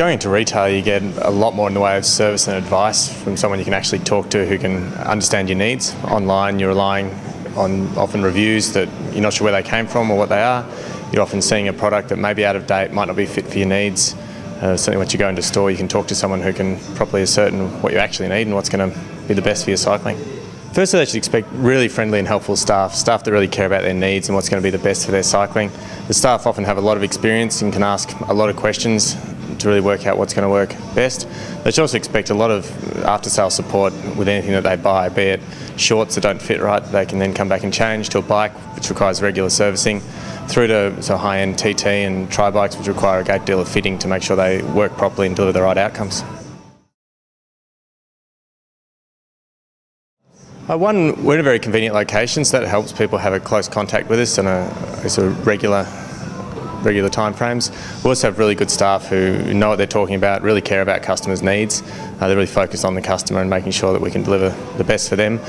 going into retail, you get a lot more in the way of service and advice from someone you can actually talk to who can understand your needs. Online, you're relying on often reviews that you're not sure where they came from or what they are. You're often seeing a product that may be out of date, might not be fit for your needs. Certainly once you go into store, you can talk to someone who can properly ascertain what you actually need and what's going to be the best for your cycling. Firstly, they should expect really friendly and helpful staff that really care about their needs and what's going to be the best for their cycling. The staff often have a lot of experience and can ask a lot of questions to really work out what's going to work best. They should also expect a lot of after-sale support with anything that they buy, be it shorts that don't fit right, they can then come back and change, to a bike which requires regular servicing, through to high-end TT and tri-bikes which require a great deal of fitting to make sure they work properly and deliver the right outcomes. We're in a very convenient location, so that helps people have a close contact with us and a sort of regular time frames. We also have really good staff who know what they're talking about, really care about customers' needs. They're really focused on the customer and making sure that we can deliver the best for them.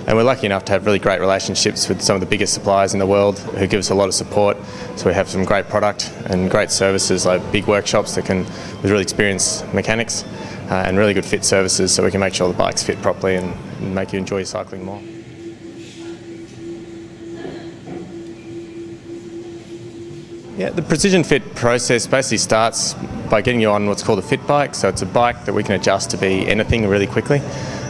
And we're lucky enough to have really great relationships with some of the biggest suppliers in the world who give us a lot of support. So we have some great product and great services, like big workshops with really experienced mechanics and really good fit services, so we can make sure the bikes fit properly and make you enjoy your cycling more. Yeah, the precision fit process basically starts by getting you on what's called a fit bike. So it's a bike that we can adjust to be anything really quickly.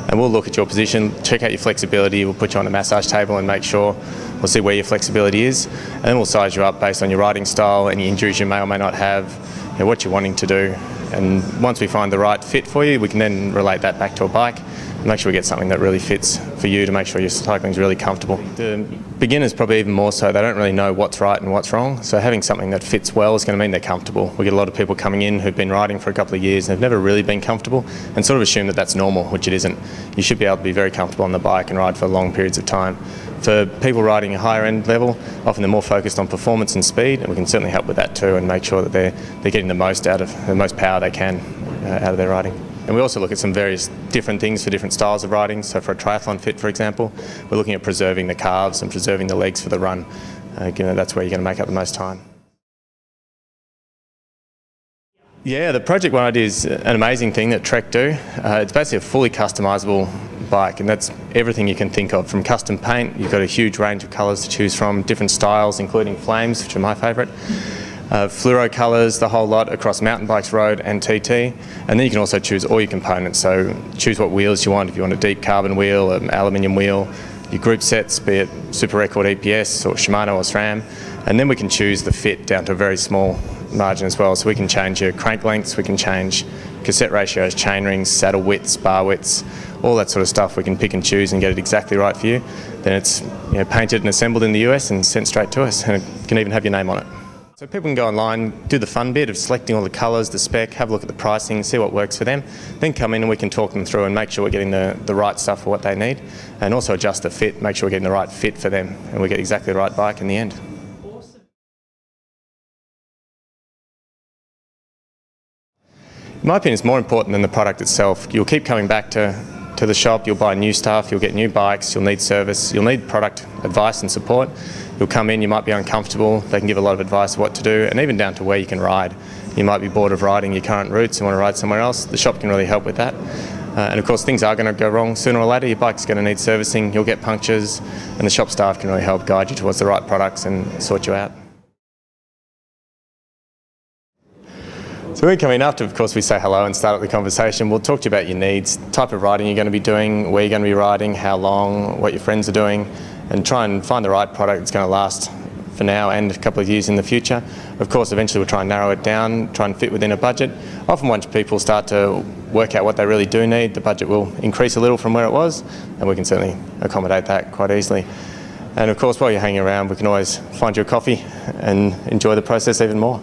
And we'll look at your position, check out your flexibility, we'll put you on a massage table and make sure, we'll see where your flexibility is. And then we'll size you up based on your riding style, any injuries you may or may not have, what you're wanting to do. And once we find the right fit for you, we can then relate that back to a bike and make sure we get something that really fits for you to make sure your cycling is really comfortable. The beginners probably even more so, they don't really know what's right and what's wrong, so having something that fits well is going to mean they're comfortable. We get a lot of people coming in who've been riding for a couple of years and have never really been comfortable and sort of assume that that's normal, which it isn't. You should be able to be very comfortable on the bike and ride for long periods of time. For people riding a higher end level, often they're more focused on performance and speed, and we can certainly help with that too and make sure that they're getting the most power they can out of their riding. And we also look at some various different things for different styles of riding. So for a triathlon fit, for example, we're looking at preserving the calves and preserving the legs for the run. That's where you're going to make up the most time. Yeah, the Project 180 is an amazing thing that Trek do. It's basically a fully customisable bike, and that's everything you can think of. From custom paint, you've got a huge range of colours to choose from, different styles, including flames, which are my favourite. Fluoro colours, the whole lot across mountain bikes, road and TT. And then you can also choose all your components, so choose what wheels you want. If you want a deep carbon wheel, an aluminium wheel, your group sets, be it Super Record EPS or Shimano or SRAM. And then we can choose the fit down to a very small margin as well. So we can change your crank lengths, we can change cassette ratios, chain rings, saddle widths, bar widths, all that sort of stuff we can pick and choose and get it exactly right for you. Then it's painted and assembled in the US and sent straight to us, and it can even have your name on it. So people can go online, do the fun bit of selecting all the colours, the spec, have a look at the pricing, see what works for them, then come in and we can talk them through and make sure we're getting the right stuff for what they need, and also adjust the fit, make sure we're getting the right fit for them, and we get exactly the right bike in the end. Awesome. In my opinion, it's more important than the product itself. You'll keep coming back to the shop, you'll buy new stuff, you'll get new bikes, you'll need service, you'll need product advice and support. You'll come in, you might be uncomfortable, they can give a lot of advice of what to do, and even down to where you can ride. You might be bored of riding your current routes and want to ride somewhere else. The shop can really help with that. And of course things are going to go wrong sooner or later. Your bike's going to need servicing, you'll get punctures, and the shop staff can really help guide you towards the right products and sort you out. So when we come in after, of course, we say hello and start up the conversation. We'll talk to you about your needs, type of riding you're going to be doing, where you're going to be riding, how long, what your friends are doing, and try and find the right product that's going to last for now and a couple of years in the future. Of course, eventually we'll try and narrow it down, try and fit within a budget. Often once people start to work out what they really do need, the budget will increase a little from where it was, and we can certainly accommodate that quite easily. And of course, while you're hanging around, we can always find you a coffee and enjoy the process even more.